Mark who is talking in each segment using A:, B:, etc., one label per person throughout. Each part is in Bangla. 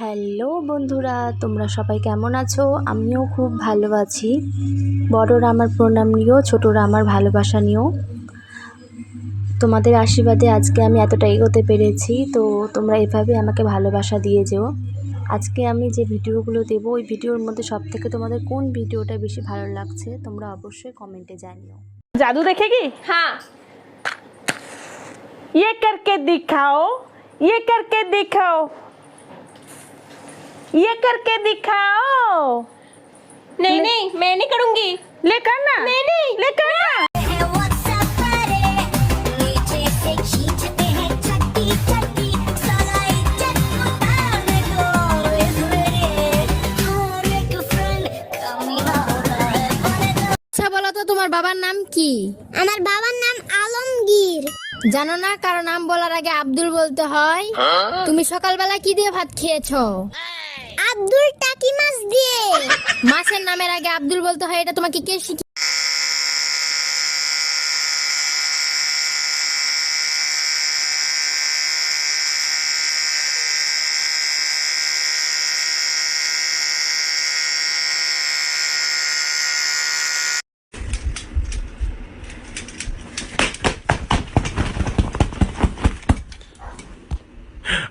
A: হ্যালো বন্ধুরা, তোমরা সবাই কেমন আছো? আমিও খুব ভালো আছি। বড়রা আমার প্রণাম নিও, ছোটরা আমার ভালোবাসা নিও। তোমাদের আশীর্বাদে আজকে আমি এতটা এগোতে পেরেছি, তো তোমরা এভাবে আমাকে ভালোবাসা দিয়ে যেও। আজকে আমি যে ভিডিওগুলো দেবো, ওই ভিডিওর মধ্যে সবথেকে তোমাদের কোন ভিডিওটা বেশি ভালো লাগছে তোমরা অবশ্যই কমেন্টে জানিও।
B: जादू देखेगी?
C: हाँ।
B: ये करके दिखाओ, ये करके दिखाओ, ये करके दिखाओ।
C: नहीं नहीं मैं नहीं करूंगी।
B: ले करना,
C: नहीं नहीं
B: ले करना।
D: আচ্ছা বলো তো তোমার বাবার নাম কি?
E: আমার বাবার নাম আলমগীর।
D: জানো না কারো নাম বলার আগে আব্দুল বলতে হয়? তুমি সকালবেলা কি দিয়ে ভাত খেয়েছো?
E: আব্দুল টাকি মাছ দিয়ে।
D: মাছের নামের আগে আব্দুল বলতে হয়, এটা তোমাকে কে শিখিয়েছে?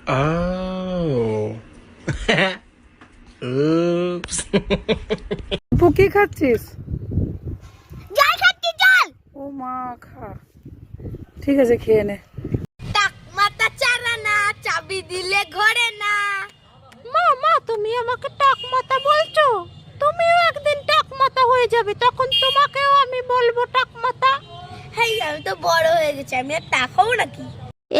F: Oh. Oops.
B: কি খাচ্ছিস?
E: জল খাচ্ছি জল।
B: ও মা, খা। ঠিক আছে, খেয়ে নে।
E: টাক মাথা চারা না, চাবি দিলে ঘরে না।
D: মা তুমি আমাকে টাক মাথা বলছো? তুমিও একদিন টাক মাথা হয়ে যাবে, তখন তোমাকেও আমি বলবো টাক মাথা।
E: হেই, আমি তো বড় হয়ে গেছি, আমি আর টাক হবো নাকি?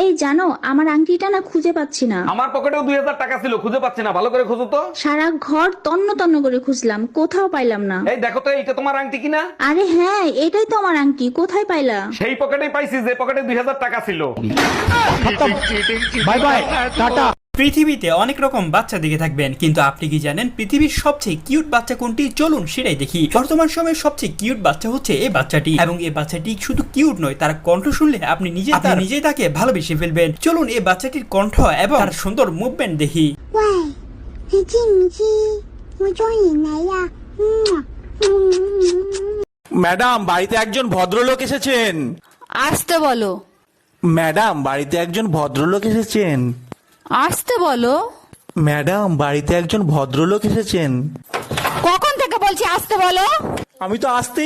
G: এই জানো, আমার আংটিটা না খুঁজে পাচ্ছি না।
H: আমার পকেটেও 2000 টাকা ছিল, খুঁজে পাচ্ছি না, ভালো করে খুঁজো তো।
G: সারা ঘর তন্ন তন্ন করে খুঁজলাম, কোথাও পাইলাম না।
H: এই দেখো তো, এইটা তোমার আংটি কিনা?
G: আরে হ্যাঁ, এটাই তো আমার আংটি, কোথায় পাইলা?
H: সেই পকেটেই পাইছি যে পকেটে 2000 টাকা ছিল।
I: Bye bye, tata. পৃথিবীতে অনেক রকম বাচ্চা দেখে থাকবেন, কিন্তু আপনি কি জানেন পৃথিবীর সবচেয়ে কিউট বাচ্চা কোনটি? চলুন সেটাই দেখি। বর্তমান সময়ের সবচেয়ে কিউট বাচ্চা হচ্ছে এই বাচ্চাটি, এবং এই বাচ্চাটি শুধু কিউট নয়, তার কণ্ঠ শুনলে আপনি নিজেই তাকে ভালোবেসে ফেলবেন। চলুন এই বাচ্চাটির কণ্ঠ এবং তার সুন্দর মুভমেন্ট দেখি।
E: 喂，你进不进？我终于来呀！
J: ম্যাডাম, বাড়িতে একজন ভদ্রলোক এসেছেন।
C: আসতে বলো।
J: ম্যাডাম, বাড়িতে একজন ভদ্রলোক এসেছেন।
C: আসতে বলো।
J: ম্যাডাম, বাড়িতে একজন ভদ্রলোক এসেছেন।
C: কখন থেকে বলছি আসতে বলো?
J: আমি তো আসতেই